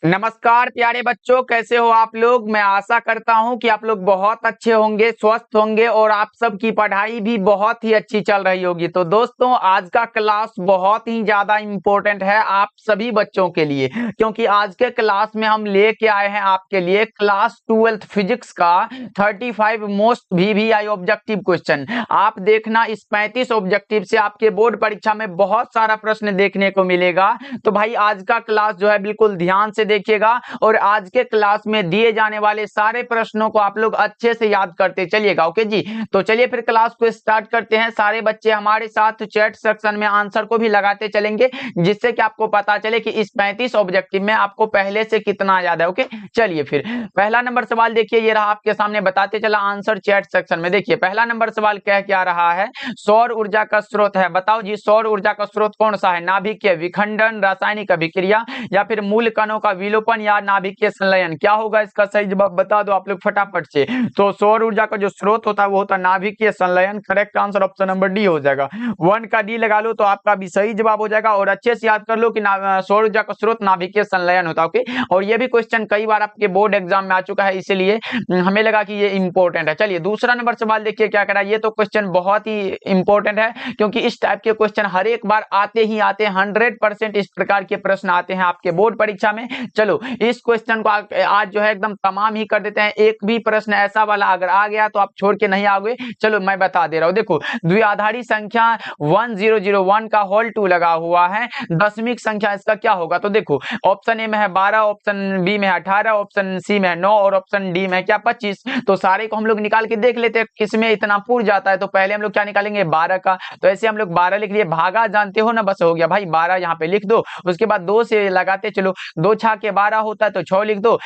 नमस्कार प्यारे बच्चों, कैसे हो आप लोग। मैं आशा करता हूं कि आप लोग बहुत अच्छे होंगे, स्वस्थ होंगे और आप सबकी पढ़ाई भी बहुत ही अच्छी चल रही होगी। तो दोस्तों, आज का क्लास बहुत ही ज्यादा इम्पोर्टेंट है आप सभी बच्चों के लिए, क्योंकि आज के क्लास में हम लेके आए हैं आपके लिए क्लास 12th फिजिक्स का 35 मोस्ट VVI ऑब्जेक्टिव क्वेश्चन। आप देखना, इस 35 ऑब्जेक्टिव से आपके बोर्ड परीक्षा में बहुत सारा प्रश्न देखने को मिलेगा। तो भाई आज का क्लास जो है बिल्कुल ध्यान से देखिएगा और आज के क्लास में दिए जाने वाले सारे प्रश्नों को आप लोग अच्छे से याद करते चलिएगा। ओके जी, तो चलिए फिर क्लास को स्टार्ट करते हैं। सारे बच्चे हमारे साथ चैट सेक्शन में आंसर को भी लगाते चलेंगे, जिससे कि आपको पता चले कि इस 35 ऑब्जेक्टिव में आपको पहले से कितना याद है। ओके, चलिए फिर पहला नंबर सवाल देखिए, ये रहा आपके सामने, बताते चला आंसर चैट सेक्शन में। देखिए पहला नंबर सवाल कह क्या रहा है, सौर ऊर्जा का स्रोत है। बताओ जी, सौर ऊर्जा का स्रोत कौन सा है? नाभिकीय विखंडन, रासायनिक अभिक्रिया, या फिर मूल कणों का विलोपन, या नाभिकीय संलयन। क्या होगा इसका सही जवाब, बता दो आप लोग फटाफट से। तो सौर ऊर्जा का जो स्रोत होता है वो होता है नाभिकीय संलयन। Correct answer option number D हो जाएगा। 1 का डी लगा लो तो आपका भी सही जवाब हो जाएगा। और अच्छे से याद कर लो कि सौर ऊर्जा का स्रोत नाभिकीय संलयन होता है। ओके, और ये भी क्वेश्चन कई बार आपके बोर्ड एग्जाम में आ चुका है, इसीलिए हमें लगा कि ये इंपॉर्टेंट है। चलिए दूसरा नंबर सवाल देखिए क्या करा। ये तो क्वेश्चन बहुत ही इंपॉर्टेंट है, क्योंकि इस टाइप के क्वेश्चन हर एक बार आते ही आते हैं। 100% इस प्रकार के प्रश्न आते हैं आपके बोर्ड परीक्षा में। चलो इस क्वेश्चन को आज जो है एकदम तमाम ही कर देते हैं। एक भी प्रश्न ऐसा वाला अगर आ गया तो आप छोड़ के नहीं आओगे। चलो मैं बता दे रहा हूं, देखो द्विआधारी संख्या 1001 का होल 2 लगा हुआ है, दशमिक संख्या इसका क्या होगा? तो देखो ऑप्शन ए में है 12, ऑप्शन बी में है 18, ऑप्शन सी में है 9 और ऑप्शन डी में है क्या 25। तो सारे को हम लोग निकाल के देख लेते हैं किसमें इतना पूर जाता है। तो पहले हम लोग क्या निकालेंगे, 12 का। तो ऐसे हम लोग 12 लिख लिए, भागा जानते हो ना, बस हो गया भाई 12 यहाँ पे लिख दो। उसके बाद 2 से लगाते चलो, 2 छा के 12 होता है तो 6 लिख दो।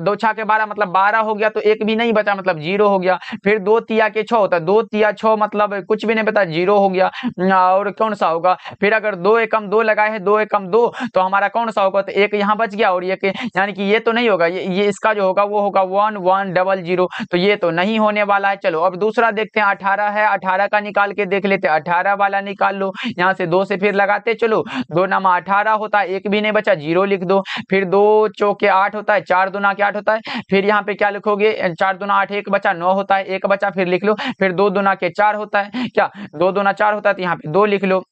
2 छा के 12 मतलब 12 हो गया, तो एक भी नहीं बचा मतलब 0 हो गया। फिर 2 तिया के 6 होता है, 2 तिया 6 मतलब कुछ भी नहीं बता, 0 हो गया। और कौन सा होगा फिर, अगर 2 एकम 2 लगाए हैं, 2 एकम 2, तो हमारा कौन सा होगा? तो एक यहाँ बच गया और एक, यानी कि ये तो नहीं होगा, ये इसका जो होगा वो होगा 1100। तो ये तो नहीं होने वाला है। चलो अब दूसरा देखते हैं, 18 है, 18 का निकाल के देख लेते हैं। 18 वाला निकाल लो, यहाँ से 2 से फिर लगाते चलो, 2 नामा 18 होता है, एक भी नहीं बचा, 0 लिख दो। फिर 2 चौके 8 होता है, 4 दूना के 8 होता है। फिर यहाँ पे क्या लिखोगे, 4 दूना 8, एक बचा 9 होता है, एक बचा फिर लिख लो। फिर 2 दूना के 4 होता है, क्या 2 दूना 4 होता है, तो यहाँ पे 2 लिख लो,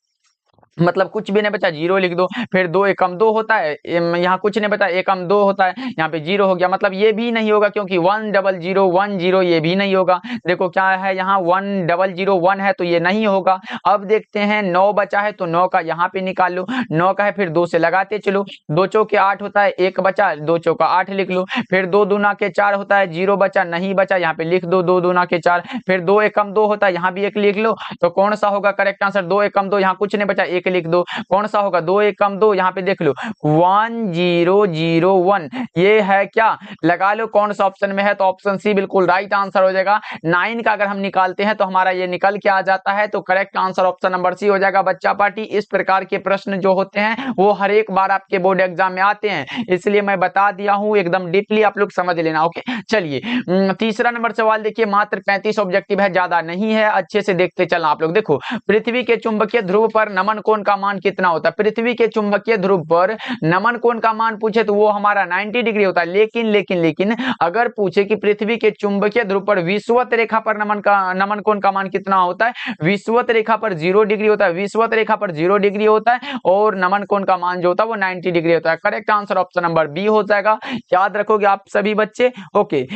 मतलब कुछ भी नहीं बचा, 0 लिख दो। फिर 2 एकम 2 होता है, यहाँ कुछ नहीं बचा, एकम 2 होता है, यहाँ पे 0 हो गया, मतलब ये भी नहीं होगा, क्योंकि 10010 ये भी नहीं होगा। देखो क्या है, यहाँ 1001 है तो ये नहीं होगा। अब देखते हैं 9 बचा है, तो 9 का यहाँ पे निकाल लो, 9 का है, फिर 2 से लगाते चलो, 2 चौके 8 होता है, एक बचा, 2 चौका 8 लिख लो। फिर 2 दूना के 4 होता है, 0 बचा, नहीं बचा, यहाँ पे लिख दो 2 दूना के 4। फिर 2 एकम 2 होता है, यहाँ भी एक लिख लो। तो कौन सा होगा करेक्ट आंसर, 2 एकम 2, यहाँ कुछ नहीं बचा, एक लिख दो। कौन सा होगा, 2 एकम 2, यहाँ पे देख लो 1001, ये है क्या, लगा लो कौन सा ऑप्शन में है। तो ऑप्शन सी बिल्कुल राइट आंसर हो जाएगा। 9 का अगर हम निकालते हैं तो हमारा ये निकल के आ जाता है, तो correct answer option number C हो जाएगा बच्चा पार्टी। इस प्रकार के प्रश्न जो होते हैं वो हर एक बार आपके बोर्ड एग्जाम में आते हैं, इसलिए मैं बता दिया हूं, एकदम डीपली आप लोग समझ लेना। ओके, चलिए तीसरा नंबर सवाल देखिए, मात्र 35 ऑब्जेक्टिव है, ज्यादा नहीं है, अच्छे से देखते चलना आप लोग। देखो पृथ्वी के चुंबकीय ध्रुव पर नमन कोण का मान कितना होता है? पृथ्वी के चुंबकीय ध्रुव पर नमन कोण का मान पूछे तो वो हमारा 90 डिग्री होता है। लेकिन अगर पूछे कि पृथ्वी के चुंबकीय ध्रुव पर विषुवत रेखा पर नमन कोण का मान कितना होता है? विषुवत रेखा पर 0 डिग्री होता है, विषुवत रेखा पर 0 डिग्री होता है, और नमन कोण का मान जो होता है वो 90 डिग्री होता है। Correct answer option number B हो जाएगा। याद रखोगे आप सभी बच्चे। ओके,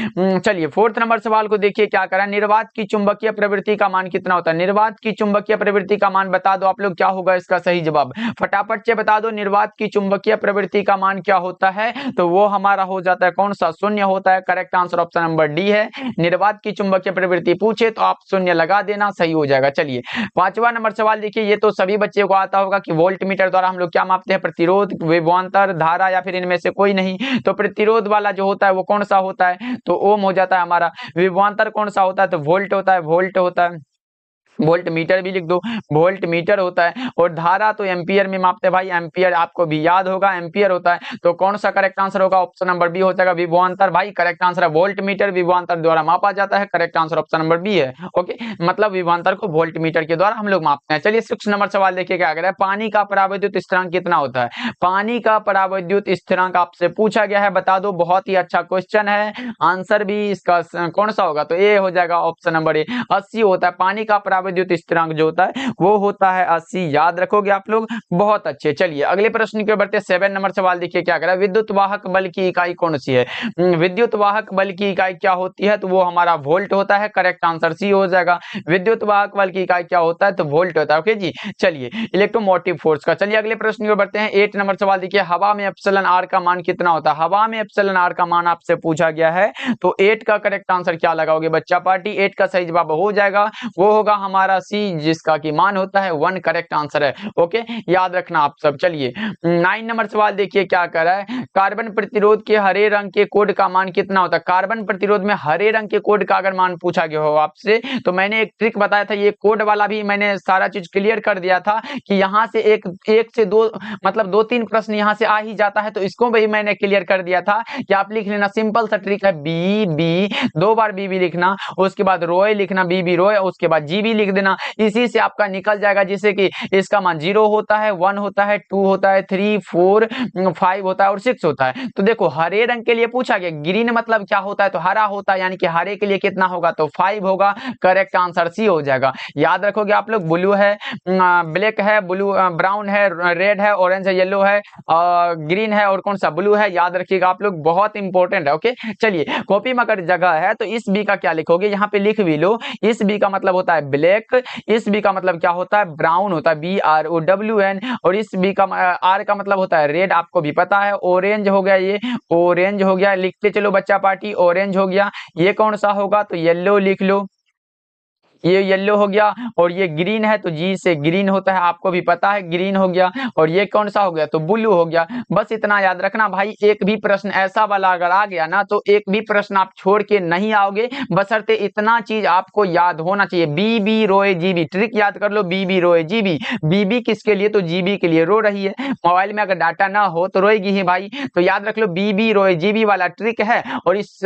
चलिए फोर्थ नंबर सवाल को देखिए क्या करा, निर्वात की चुंबकीय प्रवृत्ति का मान कितना होता है? निर्वात की चुंबकीय प्रवृत्ति का मान बता दो आप लोग, क्या होगा इसका सही जवाब, फटाफट से बता दो। निर्वात की चुंबकीय प्रवृत्ति का मान क्या होता है? तो वो हमारा हो जाता है कौन सा, शून्य होता है। Correct answer option number D है। निर्वात की चुंबकीय प्रवृत्ति पूछे तो आप शून्य लगा देना, सही हो जाएगा। चलिए पांचवा नंबर सवाल देखिए, ये तो सभी बच्चे को आता होगा कि वोल्ट मीटर द्वारा हम लोग क्या मापते हैं? प्रतिरोध, विभवांतर, धारा, या फिर इनमें से कोई नहीं। तो प्रतिरोध वाला जो होता है वो कौन सा होता है? तो ओम हो जाता है हमारा। विभवांतर कौन सा होता है? तो वोल्ट होता है, वोल्ट होता है। वोल्ट मीटर भी लिख दो, वोल्ट मीटर होता है। और धारा तो एम्पियर में मापते हैं भाई, एम्पियर आपको भी याद होगा, एम्पियर होता है। तो कौन सा करेक्ट आंसर होगा? ऑप्शन नंबर बी हो जाएगा, विभवांतर। भाई करेक्ट आंसर है वोल्ट मीटर विभवांतर द्वारा मापा जाता है, correct answer option number B है। ओके, मतलब विभवांतर को वोल्ट मीटर के द्वारा हम लोग मापते हैं। चलिए 6 नंबर सवाल देखिए क्या कह रहा है, पानी का परावैद्युत स्थिरांक कितना होता है? पानी का परावैद्युत स्थिरांक आपसे पूछा गया है, बता दो। बहुत ही अच्छा क्वेश्चन है, आंसर भी इसका कौन सा होगा? तो ए हो जाएगा, ऑप्शन नंबर ए 80 होता है। पानी का परावैद्युत स्थिरांक जो होता है वो होता है 80, याद रखोगे आप लोग, बहुत अच्छे। चलिए अगले प्रश्न की ओर बढ़ते हैं। 7 नंबर सवाल देखिए क्या कह रहा है, विद्युत वाहक बल की इकाई कौन सी है? विद्युत वाहक बल की इकाई क्या होती है? तो वो हमारा वोल्ट होता है, करेक्ट आंसर सी हो जाएगा। विद्युत वाहक बल की इकाई क्या होता है? तो वोल्ट होता है। ओके जी, चलिए इलेक्ट्रोमोटिव फोर्स का। चलिए अगले प्रश्न की ओर बढ़ते हैं। 8 नंबर सवाल देखिए, हवा में एप्सिलॉन आर का मान कितना होता है? हवा में एप्सिलॉन आर का मान आपसे पूछा गया है, तो 8 का करेक्ट आंसर क्या लगाओगे बच्चा पार्टी? 8 का सही जवाब हो जाएगा, वो होगा हमारा सी, जिसका की मान होता है 1, करेक्ट आंसर है। ओके, याद रखना आप सब। चलिए 9 नंबर सवाल देखिए क्या कर रहा है, कार्बन प्रतिरोध के हरे रंग के कोड का मान कितना होता है? कार्बन प्रतिरोध में हरे रंग के कोड का अगर मान पूछा गया हो आपसे, तो मैंने एक ट्रिक बताया था, ये कोड वाला भी मैंने सारा चीज क्लियर कर दिया था कि यहाँ से एक से दो, मतलब 2-3 प्रश्न यहाँ से आ ही जाता है, तो इसको भी मैंने क्लियर कर दिया था कि आप लिख लेना। सिंपल सा ट्रिक है, बी बी 2 बार बी लिखना, उसके बाद रोय लिखना, बी रोय, उसके बाद जी भी लिख देना। इसी से आपका निकल जाएगा, जिससे कि इसका मान 0 होता है, 1 होता है, 2 होता है, 3 4 5 होता है और 6 होता है। तो देखो हरे रंग के लिए पूछा गया, ग्रीन मतलब क्या होता है? तो हरा होता है, यानी कि हरे के लिए कितना होगा? तो 5 होगा, करेक्ट आंसर सी हो जाएगा। याद रखोगे आप लोग, ब्लू है, ब्लैक है, ब्लू ब्राउन है, रेड है, ऑरेंज है, येलो है, ग्रीन है और कौन सा? ब्लू है। याद रखिएगा आप लोग, बहुत इंपॉर्टेंट है। ओके, चलिए कॉपी में अगर जगह है तो इस बी का क्या लिखोगे? यहाँ पे लिख भी लो, इस बी का मतलब होता है ब्लैक, इस बी का मतलब क्या होता है? ब्राउन होता है, BROWN। और इस बी का आर का मतलब होता है रेड, आपको भी पता है। ऑरेंज हो गया, ये ऑरेंज हो गया, लिखते चलो बच्चा पार्टी, ऑरेंज हो गया। ये कौन सा होगा? तो येलो लिख लो, ये येलो हो गया। और ये ग्रीन है, तो जी से ग्रीन होता है, आपको भी पता है, ग्रीन हो गया। और ये कौन सा हो गया? तो ब्लू हो गया। बस इतना याद रखना भाई, एक भी प्रश्न ऐसा वाला अगर आ गया ना, तो एक भी प्रश्न आप छोड़ के नहीं आओगे, बशर्ते इतना चीज आपको याद होना चाहिए। बी रोए जीबी, ट्रिक याद कर लो, बी रोए जीबी। बीबी किसके लिए? तो जीबी के लिए रो रही है। मोबाइल में अगर डाटा ना हो तो रोएगी ही भाई, तो याद रख लो, बी रोए जीबी वाला ट्रिक है। और इस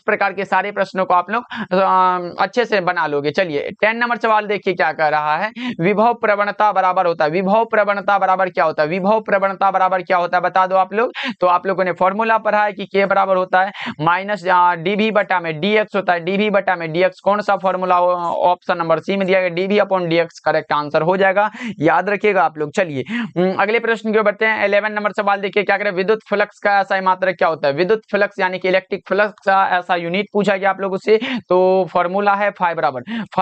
प्रकार के सारे प्रश्नों को आप लोग अच्छे से बना लोगे। चलिए 10 नंबर सवाल देखिए क्या कह रहा है, विभव प्रवणता बराबर होता है। विभव प्रवणता बराबर क्या होता है? विभव प्रवणता बराबर क्या होता है बता दो आप लोग। तो आप लोगों ने फॉर्मूला पढ़ा है कि के बराबर होता है माइनस डीवी बटा में डीएक्स होता है, डीवी बटा में डीएक्स। कौन सा फॉर्मूला? ऑप्शन नंबर सी में दिया गया, DV upon DX, correct answer हो जाएगा, याद रखिएगा आप लोग। चलिए अगले प्रश्न की ओर बढ़ते हैं। 11 नंबर सवाल देखिए क्या करें, विद्युत फ्लक्स का ऐसा मात्रक क्या होता है? विद्युत फ्लक्स यानी कि इलेक्ट्रिक फ्लक्स का ऐसा यूनिट पूछा गया आप लोगों से, तो फॉर्मूला है फाई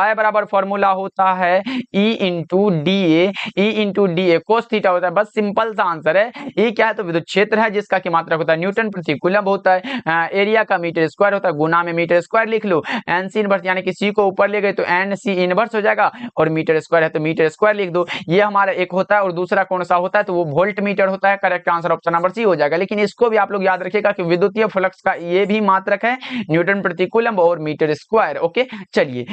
बराबर फॉर्मूला होता है E into D A cos theta होता है। बस सिंपल सा आंसर है। ई क्या है? तो विद्युत क्षेत्र है, जिसका की मात्रक होता है न्यूटन प्रति कूलम होता है। एरिया का मीटर स्क्वायर होता है, गुना में मीटर स्क्वायर लिख लो। एन सी इनवर्स यानी कि सी को ऊपर ले गए तो एन सी इनवर्स हो जाएगा, और मीटर स्क्वायर है तो मीटर स्क्वायर लिख दो। ये हमारा एक होता है, और दूसरा कौन सा होता है? तो वो वोल्ट मीटर होता है, correct answer option number C हो जाएगा। लेकिन इसको भी आप लोग याद रखिएगा कि विद्युतीय फ्लक्स का ये भी मात्रक है न्यूटन प्रति कूलम और मीटर स्क्वायर। ओके, चलिए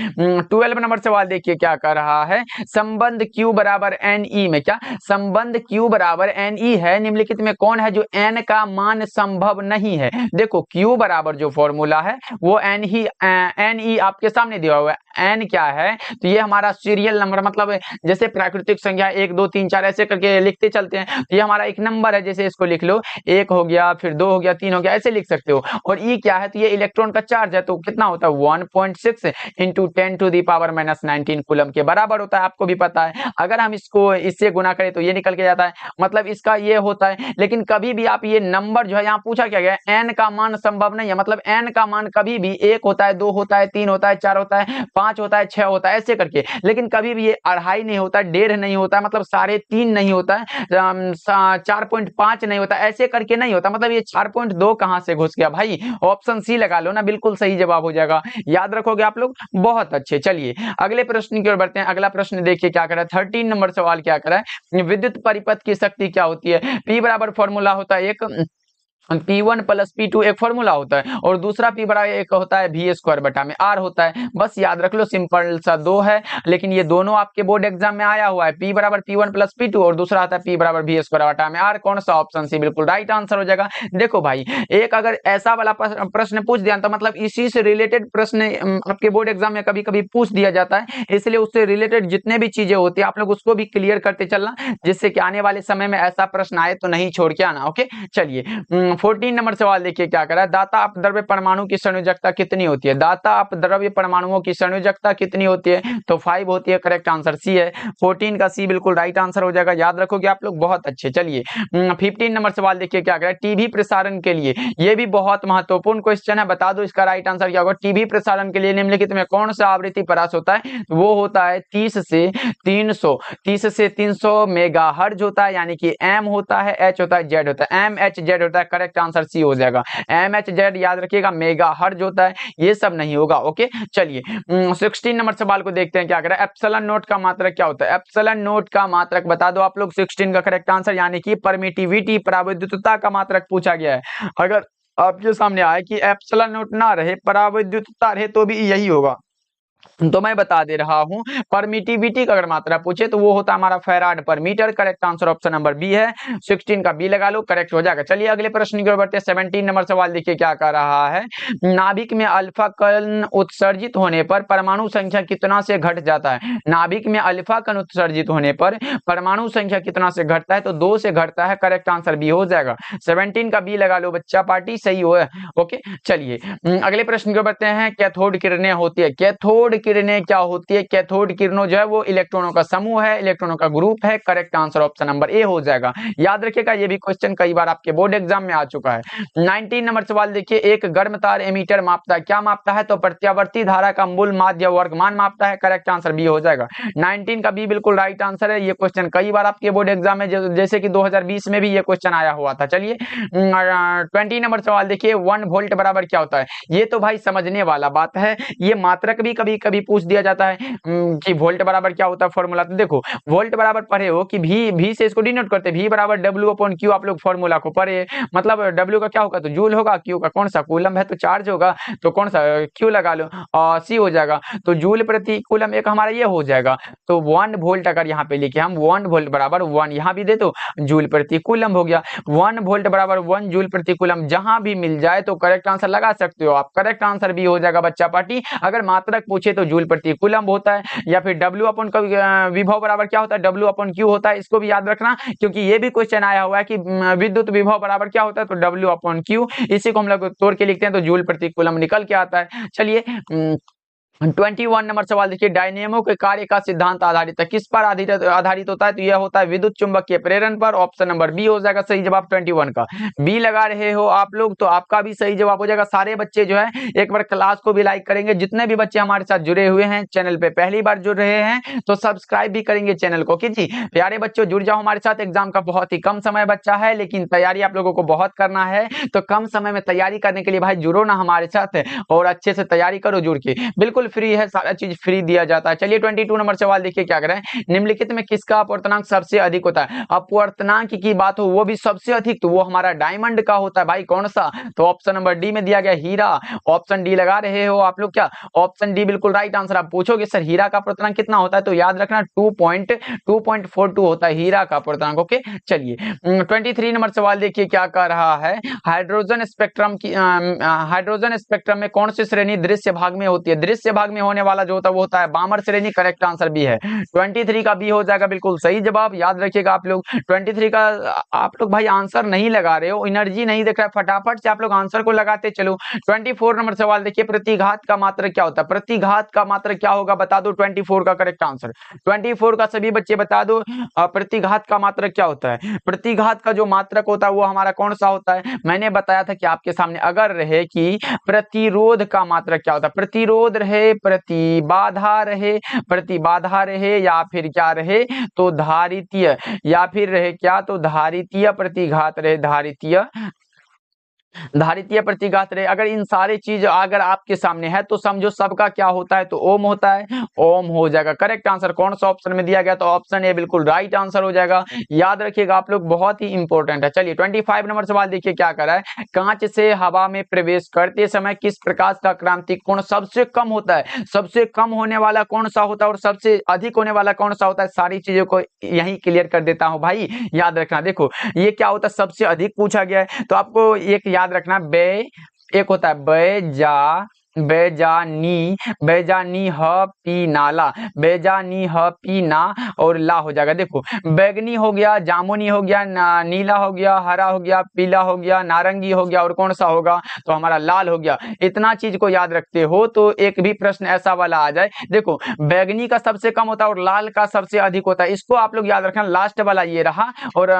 12 नंबर सवाल देखिए क्या कर रहा है, संबंध Q बराबर NE में क्या संबंध Q बराबर NE है, निम्नलिखित में कौन है जो n का मान संभव नहीं है? देखो Q बराबर जो फॉर्मूला है वो NE आपके सामने दिया हुआ है। n क्या है? तो ये हमारा सीरियल नंबर, मतलब जैसे प्राकृतिक संख्या 1 2 3 4 ऐसे करके लिखते चलते हैं, तो ये हमारा एक नंबर है, जैसे इसको लिख लो, 1 हो गया, फिर 2 हो गया, 3 हो गया, ऐसे लिख सकते हो। और E क्या है? तो ये इलेक्ट्रॉन का चार्ज है, तो कितना होता है? 1.6 into 10 to the power minus 19 coulomb के बराबर होता है, आपको भी पता है। अगर हम इसको इससे गुना करें तो ये निकल के जाता है, मतलब इसका ये होता है। लेकिन कभी भी आप ये नंबर जो है, यहाँ पूछा क्या गया, n का मान संभव नहीं है, मतलब n का मान कभी भी 1 होता है, 2 होता है, 3 होता है, 4 होता है, 5 होता है, 6 होता है, ऐसे करके। लेकिन कभी भी ये 2.5 नहीं होता, 1.5 नहीं होता है, मतलब 3.5 नहीं होता है, 4.5 नहीं होता, ऐसे करके नहीं होता। मतलब ये 4.2 कहां से घुस गया भाई? ऑप्शन सी लगा लो ना, बिल्कुल सही जवाब हो जाएगा, याद रखोगे आप लोग, बहुत अच्छे। चलिए अगले प्रश्न की ओर बढ़ते हैं। अगला प्रश्न देखिए क्या कर रहा है, 13 नंबर सवाल क्या कर रहा है, विद्युत परिपथ की शक्ति क्या होती है? P बराबर फॉर्मूला होता है एक P1 प्लस P2 एक फॉर्मूला होता है और दूसरा P बराबर एक होता है V स्क्वायर बटा में R होता है। बस याद रख लो, सिंपल सा दो है, लेकिन ये दोनों आपके बोर्ड एग्जाम में आया हुआ है। P बराबर P1 प्लस P2 और दूसरा आता है P बराबर V स्क्वायर बटा में R। कौन सा ऑप्शन सी बिल्कुल राइट आंसर हो जाएगा। देखो भाई, एक अगर ऐसा वाला प्रश्न पूछ दिया तो मतलब इसी से रिलेटेड प्रश्न आपके बोर्ड एग्जाम में कभी कभी पूछ दिया जाता है, इसलिए उससे रिलेटेड जितने भी चीजें होती है आप लोग उसको भी क्लियर करते चलना, जिससे कि आने वाले समय में ऐसा प्रश्न आए तो नहीं छोड़ के आना। ओके, चलिए 14 नंबर सवाल देखिए क्या करा है। दाता अपद्रव्य परमाणु की संयोजकता कितनी होती है? दाता अपद्रव्य परमाणुओं की संयोजकता कितनी होती है? तो 5 होती है। करेक्ट आंसर सी है। 14 का सी बिल्कुल राइट आंसर हो जाएगा। याद रखोगे आप लोग, बहुत अच्छे। चलिए 15 नंबर सवाल देखिए क्या करा है। टीवी प्रसारण के लिए, ये भी बहुत महत्वपूर्ण क्वेश्चन है, बता दो इसका राइट आंसर क्या होगा। टीवी प्रसारण के लिए निम्नलिखित में कौन सा आवृत्ति परास होता है? वो होता है 30 से 300 मेगाहर्ट्ज होता है, यानी कि एम होता है, एच होता है, जेड होता है। एम एच जेड होता है। करेक्ट आंसर सी हो जाएगा। एम एच जेड याद रखिएगा, मेगाहर्ट्ज होता है, ये सब नहीं होगा। ओके, चलिए 16 नंबर सवाल को देखते हैं क्या करें। एप्सिलॉन नोट का मात्रक क्या होता है? एप्सिलॉन नोट का मात्रक बता दो आप लोग। 16 का करेक्ट आंसर, यानी कि परमिटिविटी, पराविद्युतता का मात्रक पूछा गया है। अगर आपके सामने आए कि एप्सिलॉन नोट ना रहे, पराविद्युतता रहे, तो भी यही होगा। तो मैं बता दे रहा हूं, परमिटिविटी का अगर मात्रा पूछे तो वो होता है हमारा farad per metre. Correct answer option number B है। 16 का बी लगा लो, करेक्ट हो जाएगा। चलिए अगले प्रश्न की ओर बढ़ते हैं। 17 नंबर सवाल देखिए क्या कर रहा है। नाभिक में अल्फा कण उत्सर्जित होने पर परमाणु संख्या कितना से घट जाता है? नाभिक में अल्फा कण उत्सर्जित होने पर परमाणु संख्या कितना से घटता है? तो 2 से घटता है। करेक्ट आंसर बी हो जाएगा। 17 का बी लगा लो बच्चा, पार्टी सही हो। ओके, चलिए अगले प्रश्न की ओर बढ़ते हैं। कैथोड किरणें होती है। कैथोड किरणें क्या होती है? कैथोड किरणों जो है वो इलेक्ट्रॉनों का समूह है, इलेक्ट्रॉनों का ग्रुप है। Correct answer option number A हो जाएगा। याद रखिएगा, ये भी क्वेश्चन कई बार आपके बोर्ड एग्जाम में आ चुका है। 19 नंबर सवाल देखिए। एक गर्म तार एमीटर मापता है, क्या मापता है? तो प्रत्यावर्ती धारा का मूल माध्य वर्गमान मापता है। करेक्ट आंसर बी हो जाएगा। 19 का बी बिल्कुल राइट आंसर है। ये क्वेश्चन कई बार आपके बोर्ड एग्जाम में, जैसे कि 2020 में भी ये क्वेश्चन आया हुआ था। चलिए 20 नंबर सवाल देखिए। 1 वोल्ट बराबर क्या होता है? ये तो भाई समझने वाला बात है। ये मात्रक भी कभी कभी पूछ दिया जाता है कि वोल्ट बराबर क्या होता है फॉर्मूला। तो देखो, वोल्ट बराबर पढ़े हो कि भी से इसको डिनोट करते हैं। V बराबर W अपॉन Q, आप लोग फॉर्मूला को पढ़े। मतलब W का क्या होगा? तो जूल होगा। Q का कौन सा? कूलम है, तो चार्ज होगा, तो कौन सा? Q लगा लो। और C हो जाएगा, तो जूल प्रति कूलम एक हमारा ये हो जाएगा। तो 1 वोल्ट अगर यहाँ पे लिखे हम, 1 वोल्ट बराबर 1, यहाँ भी दे दो, जूल प्रति कूलम हो गया। 1 वोल्ट बराबर 1 जूल प्रति कूलम, जहां भी मिल जाए तो करेक्ट आंसर लगा सकते हो आप। करेक्ट आंसर भी हो जाएगा बच्चा पार्टी। अगर मात्रक पूछे तो जूल प्रति कूलम होता है, या फिर W अपॉन विभव बराबर क्या होता है? W अपॉन Q होता है। इसको भी याद रखना, क्योंकि ये भी क्वेश्चन आया हुआ है कि विद्युत विभव बराबर क्या होता है? तो W अपॉन Q। इसी को हम लोग तोड़ के लिखते हैं तो जूल प्रति कूलम निकल के आता है। चलिए 21 नंबर सवाल देखिए। डायनेमो के कार्य का सिद्धांत आधारित है, किस पर आधारित होता है? तो यह होता है विद्युत चुंबकीय प्रेरण पर। ऑप्शन नंबर बी हो जाएगा सही जवाब। 21 का बी लगा रहे हो आप लोग, तो आपका भी सही जवाब हो जाएगा। सारे बच्चे जो है एक बार क्लास को भी लाइक करेंगे। जितने भी बच्चे हमारे साथ जुड़े हुए हैं, चैनल पे पहली बार जुड़ रहे हैं, तो सब्सक्राइब भी करेंगे चैनल को। जी प्यारे बच्चों, जुड़ जाओ हमारे साथ। एग्जाम का बहुत ही कम समय बच्चा है, लेकिन तैयारी आप लोगों को बहुत करना है। तो कम समय में तैयारी करने के लिए भाई जुड़ो ना हमारे साथ, और अच्छे से तैयारी करो जुड़ के। बिल्कुल फ्री है, सारा चीज फ्री दिया जाता है। चलिए 22 नंबर सवाल देखिए क्या करें। निम्नलिखित में किसका अपवर्तनांक सबसे अधिक होता है? अपवर्तनांक की बात हो, वो भी सबसे अधिक, तो वो हमारा डायमंड का होता है भाई। कौन सा? तो ऑप्शन नंबर डी में दिया गया, हीरा। ऑप्शन डी लगा रहे हो आप लोग क्या? ऑप्शन डी बिल्कुल राइट आंसर। आप पूछोगे सर हीरा का अपवर्तनांक कितना होता है, तो याद रखना 2.42 होता है हीरा का अपवर्तनांक। ओके, चलिए 23 नंबर सवाल देखिए क्या कर रहा है। हाइड्रोजन स्पेक्ट्रम में कौन सी श्रेणी दृश्य भाग में होती है? दृश्य भाग में होने वाला जो होता है वो होता है बामर श्रेणी। करेक्ट आंसर भी है। 23 का बी हो जाएगा बिल्कुल सही जवाब। याद रखिएगा आप लोग 23 का। आप लोग भाई आंसर नहीं लगा रहे हो, एनर्जी नहीं दिख रहा है, फटाफट से आप लोग आंसर को लगाते चलो। 24 नंबर सवाल देखिए। प्रतिघात का मात्रक क्या होता है? प्रतिघात का मात्रक क्या होगा बता दो। 24 का करेक्ट आंसर। 24 का सभी बच्चे बता दो। प्रतिघात का मात्रक क्या होता है? प्रतिघात का जो मात्रक होता है वो हमारा कौन सा होता है? मैंने बताया था कि आपके सामने अगर रहे कि प्रतिरोध का मात्रक क्या होता है, प्रतिरोध रहे, प्रतिबाधा रहे, या फिर क्या रहे तो धारितीय, या फिर रहे क्या तो धारितीय प्रतिघात रहे, धारितीय धारित या प्रतिघात रे, अगर इन सारी चीज अगर आपके सामने है तो समझो सबका क्या होता है, तो ओम होता है, ओम हो जाएगा। करेक्ट आंसर कौन सा ऑप्शन में दिया गया, तो ऑप्शन ए बिल्कुल राइट आंसर हो जाएगा। याद रखिएगा आप लोग, बहुत ही इंपॉर्टेंट है। चलिए 25 नंबर सवाल देखिए क्या कर रहा है। कांच से हवा में प्रवेश करते समय किस प्रकाश का क्रांतिक कोण सबसे कम होता है, सबसे कम होने वाला कौन सा होता है और सबसे अधिक होने वाला कौन सा होता है, सारी चीजों को यही क्लियर कर देता हूं भाई। याद रखना, देखो ये क्या होता है, सबसे अधिक पूछा गया है, तो आपको एक याद रखना, बे एक होता है बेजा, बेजानी, बेजानी ह पी नाला, बेजानी ह पी ना और ला हो जाएगा। देखो बैगनी हो गया, जामुनी हो गया, नीला हो गया, हरा हो गया, पीला हो गया, नारंगी हो गया और कौन सा होगा, तो हमारा लाल हो गया। इतना चीज को याद रखते हो तो एक भी प्रश्न ऐसा वाला आ जाए, देखो बैगनी का सबसे कम होता है और लाल का सबसे अधिक होता है, इसको आप लोग याद रखना। लास्ट वाला ये रहा और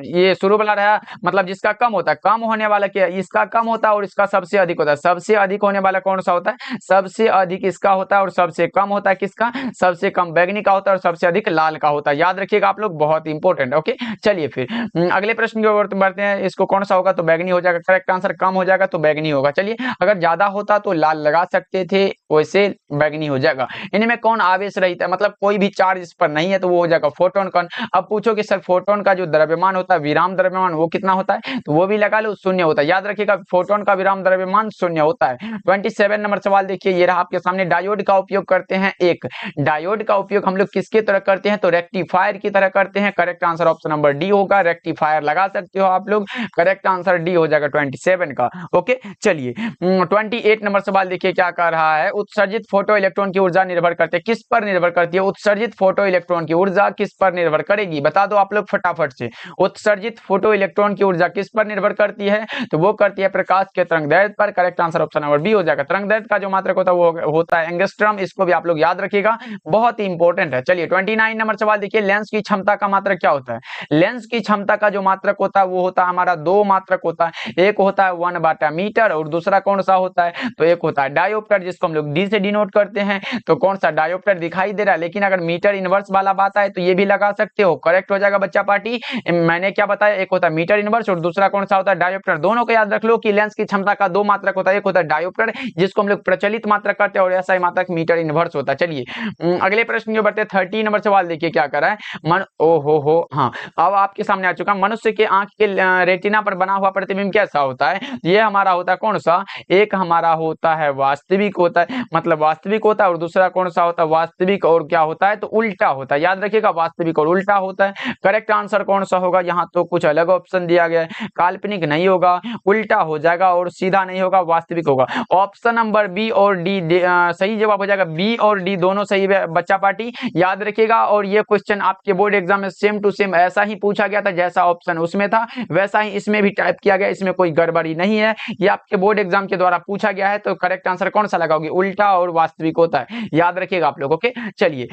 ये शुरू वाला रहा, मतलब जिसका कम होता है, कम होने वाला क्या, इसका कम होता है और इसका सबसे अधिक होता है। सबसे अधिक होने वाला कौन सा होता है, सबसे अधिक इसका होता है और सबसे कम होता है किसका, सबसे कम बैगनी का होता है और सबसे अधिक लाल का होता है। याद रखिएगा आप लोग, बहुत इंपॉर्टेंट। ओके चलिए फिर अगले प्रश्न की ओर बढ़ते हैं। इसको कौन सा होगा, तो बैगनी हो जाएगा। करेक्ट आंसर कम हो जाएगा तो बैगनी होगा। चलिए अगर ज्यादा होता तो लाल लगा सकते थे, वैसे बैगनी हो जाएगा। इनमें कौन आवेश रहित है, मतलब कोई भी चार्ज इस पर नहीं है, तो वो हो जाएगा फोटोन कण। अब पूछो कि सर फोटोन का जो द्रव्यमान होता है, विराम द्रव्यमान, वो कितना होता है, तो वो भी लगा लो, शून्य होता है। याद रखिएगा फोटोन का विराम द्रव्यमान शून्य होता है। 27 नंबर सवाल देखिए, ये रहा आपके सामने। डायोड का उपयोग करते हैं, एक डायोड का उपयोग हम लोग किसके तरह करते हैं, तो रेक्टिफायर की तरह करते हैं। Correct answer option number D होगा, रेक्टिफायर लगा सकते हो आप लोग। करेक्ट आंसर डी हो जाएगा 27 का। ओके चलिए 28 नंबर सवाल देखिए क्या कह रहा है। उत्सर्जित फोटो इलेक्ट्रॉन की ऊर्जा निर्भर करती है, किस पर निर्भर करती है, उत्सर्जित फोटो इलेक्ट्रॉन की ऊर्जा किस पर निर्भर करेगी, बता दो आप लोग फटाफट से। उत्सर्जित फोटो इलेक्ट्रॉन की ऊर्जा किस पर निर्भर करती है, तो वो करती है प्रकाश के तरंगदैर्घ्य पर। Correct answer option number B हो जाएगा। तरंगदैर्घ्य का जो मात्रक होता है वो होता है एंगस्ट्रॉम, इसको भी आप लोग याद रखिएगा, बहुत ही इंपॉर्टेंट है। चलिए 29 नंबर सवाल देखिए, लेंस की क्षमता का मात्रक क्या होता है। लेंस की क्षमता का जो मात्रक होता है वो होता है हमारा, दो मात्रक होता है, एक होता है 1/मीटर और दूसरा कौन सा होता है, तो एक होता है डायोप्टर, जिसको हम लोग डी से डिनोट करते हैं। तो कौन सा डायोप्टर दिखाई दे रहा है, लेकिन अगर मीटर इनवर्स वाला बात है तो ये भी लगा सकते हो। करेक्ट हो जाएगा बच्चा पार्टी। मैंने क्या बताया, एक होता है मीटर इनवर्स और दूसरा कौन सा होता है, डायोप्टर। दोनों को याद रख लो कि लेंस की क्षमता का दो मात्रक होता है, एक होता है डायोप्टर जिसको हम लोग प्रचलित मात्रक करते हैं और ऐसा ही मात्रक मीटर इनवर्स होता है। चलिए अगले प्रश्न की ओर बढ़ते हैं। 30 नंबर सवाल देखिए क्या कर रहा है। मन ओ हो हाँ, अब आपके सामने आ चुका। मनुष्य के आंख के रेटिना पर बना हुआ प्रतिबिंब कैसा होता है, ये हमारा होता है कौन सा, एक हमारा होता है वास्तविक होता है, मतलब वास्तविक होता है, और दूसरा कौन सा होता है, वास्तविक और क्या होता है, तो उल्टा होता है। याद रखिएगा वास्तविक और उल्टा होता है। करेक्ट आंसर कौन सा होगा, यहाँ तो कुछ अलग ऑप्शन दिया गया है, काल्पनिक नहीं होगा, उल्टा हो जाएगा और सीधा नहीं होगा, वास्तविक होगा। ऑप्शन नंबर बी और डी सही जवाब हो जाएगा। बी और डी दोनों सही है बच्चा पार्टी, याद रखिएगा। और ये क्वेश्चन आपके बोर्ड एग्जाम में सेम टू सेम ऐसा ही पूछा गया था, जैसा ऑप्शन उसमें था वैसा ही इसमें भी टाइप किया गया, इसमें कोई गड़बड़ी नहीं है। ये आपके बोर्ड एग्जाम के द्वारा पूछा गया है, तो करेक्ट आंसर कौन सा लगाओगे, उल्टा और वास्तविक होता है, याद रखिएगा आप लोग। ओके चलिए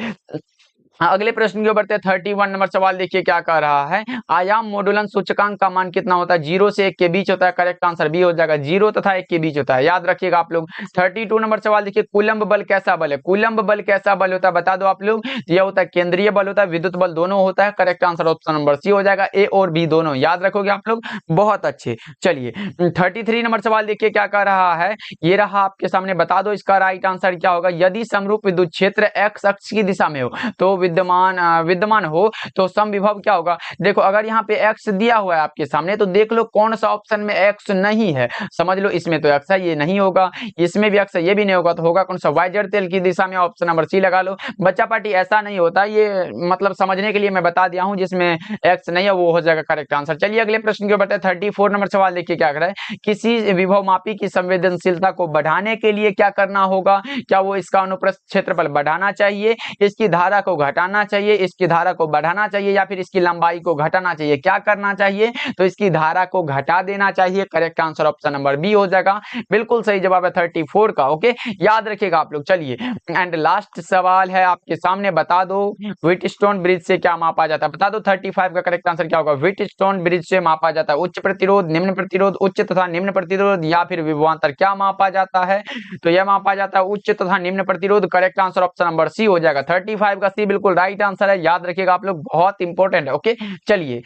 अगले प्रश्न की ओर बढ़ते हैं। 31 नंबर सवाल देखिए क्या कह रहा है। आयाम मोडुलन सूचकांक का मान कितना होता है, 0 से 1 के बीच होता है। करेक्ट आंसर बी हो जाएगा, 0 तथा 1 के बीच होता है, याद रखिएगा आप लोग। 32 नंबर सवाल देखिए, कूलम्ब बल कैसा बल है, कूलम्ब बल कैसा बल होता है बता दो आप लोग। यह होता है केंद्रीय बल होता है, विद्युत बल दोनों होता है। Correct answer option number C हो जाएगा, ए और बी दोनों याद रखोगे आप लोग, बहुत अच्छे। चलिए 33 नंबर सवाल देखिए क्या कह रहा है। ये रहा आपके सामने, बता दो इसका राइट आंसर क्या होगा। यदि समरूप विद्युत क्षेत्र एक्स अक्ष की दिशा में हो तो विद्यमान हो तो समविभव क्या होगा। देखो अगर यहाँ पे x दिया हुआ है आपके सामने, तो देख लो कौन सा ऑप्शन में x नहीं है, समझ लो इसमें तो x है, ये नहीं होगा, इसमें भी x है, ये भी नहीं होगा, तो होगा कौन सा, वाइजर तेल की दिशा में, ऑप्शन नंबर सी लगा लो। बच्चा पार्टी ऐसा नहीं होता, ये मतलब समझने के लिए मैं बता दिया हूं, जिसमें x नहीं है वो हो जाएगा करेक्ट आंसर। चलिए अगले प्रश्न की ओर बढ़ते हैं। 34 नंबर सवाल देखिए क्या कर रहा है। किसी विभव मापी की संवेदनशीलता को बढ़ाने के लिए क्या करना होगा, क्या वो इसका अनुप्रस्थ क्षेत्रफल बढ़ाना चाहिए, इसकी धारा को घटाना चाहिए, इसकी धारा को बढ़ाना चाहिए, या फिर इसकी लंबाई को घटाना चाहिए, क्या करना चाहिए, तो इसकी धारा को घटा देना चाहिए। Correct answer option number B हो जाएगा, बिल्कुल सही जवाब है 34 का। ओके याद रखिएगा आप लोग। चलिए एंड लास्ट सवाल है आपके सामने, बता दो व्हीटस्टोन ब्रिज से क्या मापा जाता है, बता दो 35 का करेक्ट आंसर क्या होगा। व्हीटस्टोन ब्रिज से मापा जाता है उच्च प्रतिरोध, निम्न प्रतिरोध, उच्च तथा निम्न प्रतिरोध, या फिर विभवांतर, क्या मापा जाता है, तो यह मापा जाता है उच्च तथा निम्न प्रतिरोध। Correct answer option number C हो जाएगा। 35 का सी बिल्कुल बिल्कुल राइट आंसर है, याद रखिएगा आप लोग, बहुत इंपॉर्टेंट है। ओके चलिए,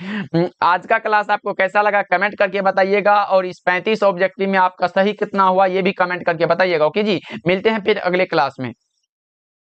आज का क्लास आपको कैसा लगा कमेंट करके बताइएगा, और इस 35 ऑब्जेक्टिव में आपका सही कितना हुआ ये भी कमेंट करके बताइएगा। ओके जी, मिलते हैं फिर अगले क्लास में।